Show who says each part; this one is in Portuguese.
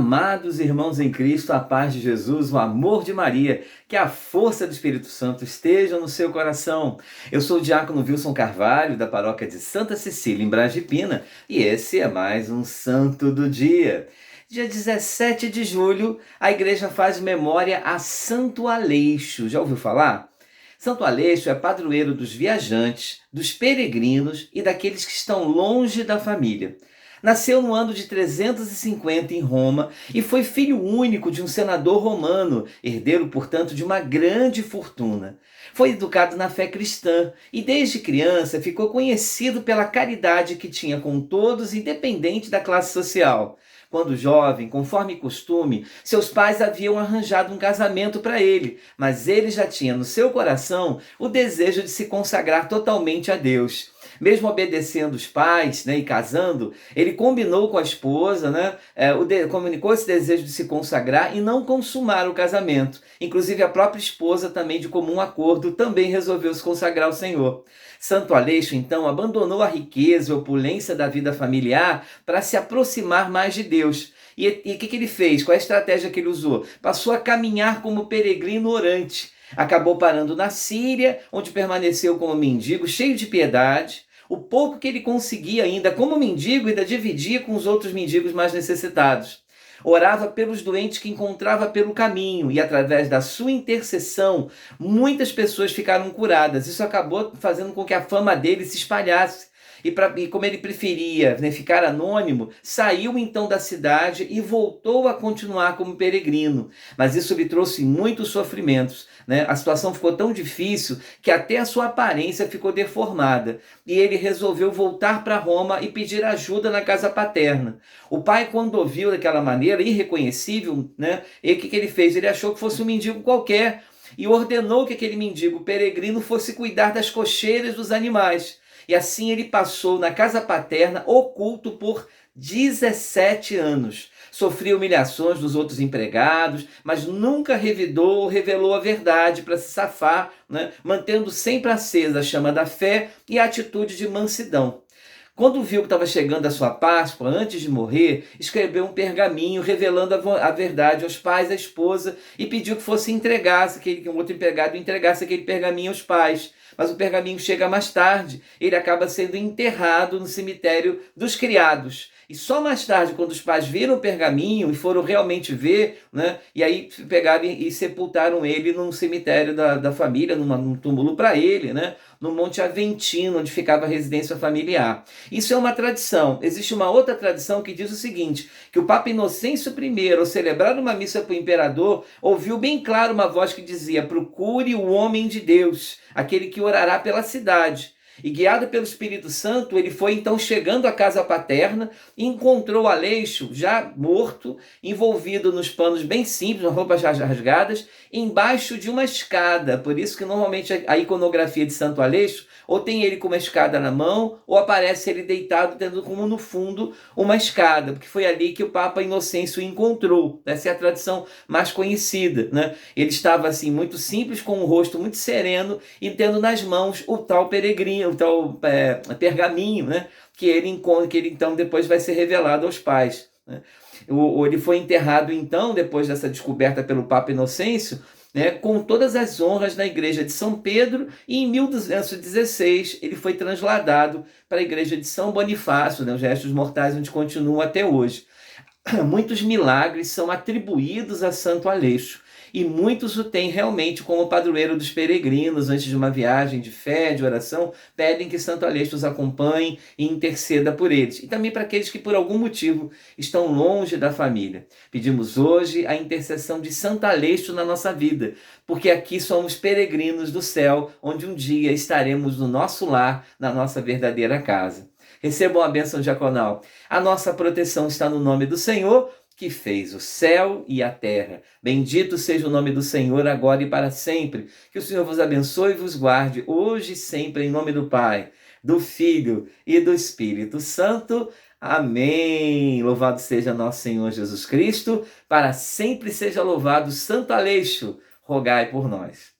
Speaker 1: Amados irmãos em Cristo, a paz de Jesus, o amor de Maria, que a força do Espírito Santo esteja no seu coração. Eu sou o diácono Wilson Carvalho, da paróquia de Santa Cecília, em Brasília, e esse é mais um Santo do Dia. Dia 17 de julho, a igreja faz memória a Santo Aleixo. Já ouviu falar? Santo Aleixo é padroeiro dos viajantes, dos peregrinos e daqueles que estão longe da família. Nasceu no ano de 350 em Roma e foi filho único de um senador romano, herdeiro, portanto, de uma grande fortuna. Foi educado na fé cristã e, desde criança, ficou conhecido pela caridade que tinha com todos, independente da classe social. Quando jovem, conforme costume, seus pais haviam arranjado um casamento para ele, mas ele já tinha no seu coração o desejo de se consagrar totalmente a Deus. Mesmo obedecendo os pais, e casando, ele combinou com a esposa, comunicou esse desejo de se consagrar e não consumar o casamento. Inclusive a própria esposa também, de comum acordo, também resolveu se consagrar ao Senhor. Santo Aleixo, então, abandonou a riqueza e opulência da vida familiar para se aproximar mais de Deus. E o que ele fez? Qual a estratégia que ele usou? Passou a caminhar como peregrino orante. Acabou parando na Síria, onde permaneceu como mendigo, cheio de piedade. O pouco que ele conseguia ainda como mendigo, ainda dividia com os outros mendigos mais necessitados. Orava pelos doentes que encontrava pelo caminho e, através da sua intercessão, muitas pessoas ficaram curadas. Isso acabou fazendo com que a fama dele se espalhasse. E como ele preferia ficar anônimo, saiu então da cidade e voltou a continuar como peregrino. Mas isso lhe trouxe muitos sofrimentos. A situação ficou tão difícil que até a sua aparência ficou deformada. E ele resolveu voltar para Roma e pedir ajuda na casa paterna. O pai, quando ouviu daquela maneira, irreconhecível, e o que ele fez? Ele achou que fosse um mendigo qualquer e ordenou que aquele mendigo peregrino fosse cuidar das cocheiras dos animais. E assim ele passou na casa paterna oculto por 17 anos. Sofria humilhações dos outros empregados, mas nunca revidou ou revelou a verdade para se safar, mantendo sempre acesa a chama da fé e a atitude de mansidão. Quando viu que estava chegando a sua Páscoa, antes de morrer, escreveu um pergaminho revelando a verdade aos pais, à esposa, e pediu que fosse que um outro empregado entregasse aquele pergaminho aos pais. Mas o pergaminho chega mais tarde, ele acaba sendo enterrado no cemitério dos criados. E só mais tarde, quando os pais viram o pergaminho e foram realmente ver, e aí pegaram e sepultaram ele num cemitério da família, num túmulo para ele, no Monte Aventino, onde ficava a residência familiar. Isso é uma tradição. Existe uma outra tradição que diz o seguinte, que o Papa Inocêncio I, ao celebrar uma missa para o imperador, ouviu bem claro uma voz que dizia: procure o homem de Deus, aquele que orará pela cidade. E guiado pelo Espírito Santo, ele foi então chegando à casa paterna e encontrou Aleixo já morto, envolvido nos panos bem simples, nas roupas rasgadas, embaixo de uma escada. Por isso que normalmente a iconografia de Santo Aleixo ou tem ele com uma escada na mão, ou aparece ele deitado, tendo como no fundo uma escada, porque foi ali que o Papa Inocêncio o encontrou. Essa é a tradição mais conhecida. Ele estava assim muito simples, com um rosto muito sereno e tendo nas mãos o tal peregrino, o tal pergaminho, que ele então depois vai ser revelado aos pais. Ele foi enterrado então, depois dessa descoberta pelo Papa Inocêncio, com todas as honras na igreja de São Pedro, e em 1216 ele foi transladado para a igreja de São Bonifácio, os restos mortais, onde continua até hoje. Muitos milagres são atribuídos a Santo Aleixo, e muitos o têm realmente como padroeiro dos peregrinos. Antes de uma viagem de fé, de oração, pedem que Santo Aleixo os acompanhe e interceda por eles. E também para aqueles que por algum motivo estão longe da família. Pedimos hoje a intercessão de Santo Aleixo na nossa vida, porque aqui somos peregrinos do céu, onde um dia estaremos no nosso lar, na nossa verdadeira casa. Recebam a bênção diaconal. A nossa proteção está no nome do Senhor, que fez o céu e a terra. Bendito seja o nome do Senhor, agora e para sempre. Que o Senhor vos abençoe e vos guarde, hoje e sempre, em nome do Pai, do Filho e do Espírito Santo. Amém. Louvado seja nosso Senhor Jesus Cristo, para sempre seja louvado Santo Aleixo. Rogai por nós.